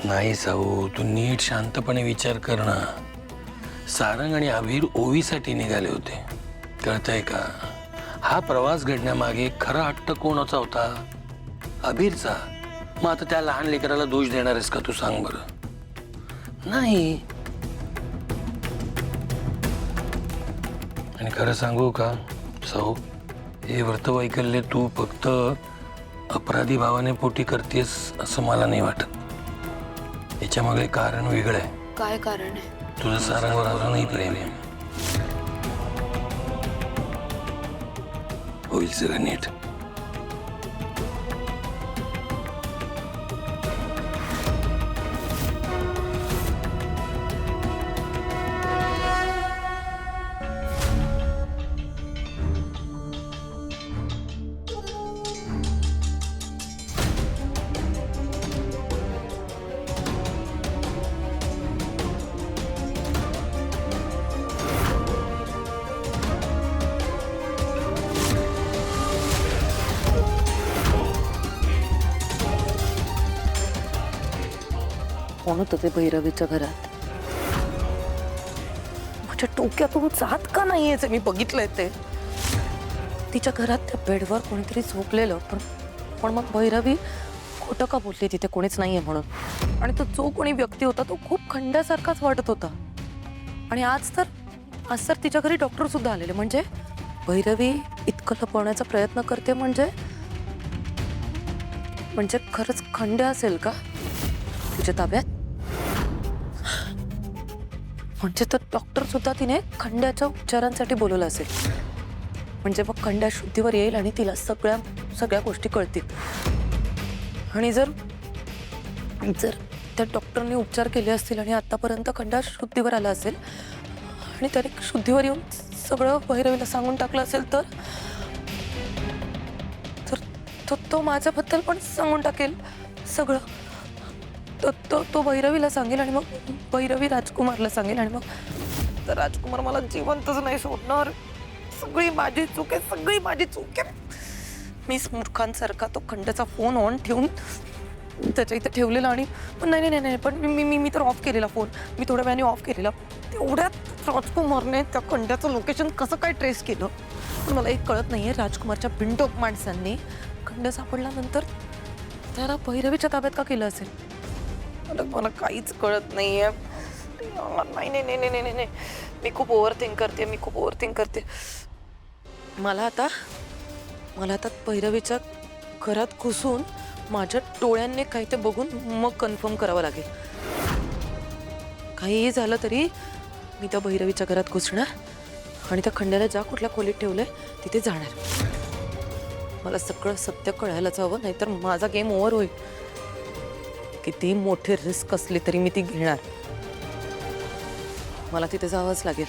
नाही साऊ, तू नीट शांतपणे विचार कर ना. सारंग आणि अभिर ओवीसाठी निघाले होते, कळतंय का? हा प्रवास घडण्यामागे खरा हट्ट कोणाचा होता? अभिरचा. मग आता त्या लहान लेकराला दोष देणार आहेस का तू? सांग बरं. नाही. आणि खरं सांगू का साऊ, हे व्रतवैकल्य तू फक्त अपराधी भावाने पोटी करतेस असं मला नाही वाटत. याच्यामागे कारण वेगळं आहे. काय कारण आहे? तुझं सारंगवर अजूनही प्रेम आहे. होईल सगळं नीट. कोण होतं ते भैरवीच्या घरात? माझ्या डोक्यातून जात का नाहीये ते? मी बघितलंय ते. तिच्या घरात त्या बेडवर कोणीतरी झोपलेलं, पण मग भैरवी खोटं का बोलली तिथे कोणीच नाहीये म्हणून? आणि तो जो कोणी व्यक्ती होता तो खूप खंड्यासारखाच वाटत होता. आणि आज तर तिच्या घरी डॉक्टर सुद्धा आलेले. म्हणजे भैरवी इतकं लपवण्याचा प्रयत्न करते म्हणजे खरंच खंड्या असेल का तिच्या ताब्यात? म्हणजे तर डॉक्टर सुद्धा तिने खंड्याच्या उपचारांसाठी बोलवलं असेल. म्हणजे मग खंड्या शुद्धीवर येईल आणि तिला सगळ्या गोष्टी कळतील. आणि जर त्या डॉक्टरने उपचार केले असतील आणि आतापर्यंत खंड्या शुद्धीवर आला असेल आणि त्याने शुद्धीवर येऊन सगळं भैरवीला सांगून टाकलं असेल तर तो माझ्याबद्दल पण सांगून टाकेल सगळं. तो भैरवीला सांगेल आणि मग भैरवी राजकुमारला सांगेल आणि मग तर राजकुमार मला जिवंतच नाही सोडणार. सगळी माझी चूक आहे. मीच मूर्खांसारखा तो खंड्याचा फोन ऑन ठेवून त्याच्या इथे ठेवलेला. आणि पण नाही पण मी तर ऑफ केलेला फोन. मी थोड्या वेळाने ऑफ केलेला. तेवढ्यात राजकुमारने त्या खंड्याचं लोकेशन कसं काय ट्रेस केलं पण मला एक कळत नाहीये. राजकुमारच्या बिनडोक माणसांनी खंड सापडल्यानंतर त्याला भैरवीच्या ताब्यात का केलं असेल? मला काहीच कळत नाहीये. नाही. मी खूप ओव्हर थिंक करते. मला आता भैरवीच्या घरात घुसून माझ्या डोळ्यांनी काही ते बघून मग कन्फर्म करावं लागेल. काहीही झालं तरी मी त्या भैरवीच्या घरात घुसणार आणि त्या खंड्याला ज्या कुठल्या खोलीत ठेवलंय तिथे जाणार. मला सगळं सत्य कळायलाच हवं, नाहीतर माझा गेम ओव्हर होईल. किती मोठी रिस्क असली तरी मी ती घेणार. मला तिथे जावंच लागेल.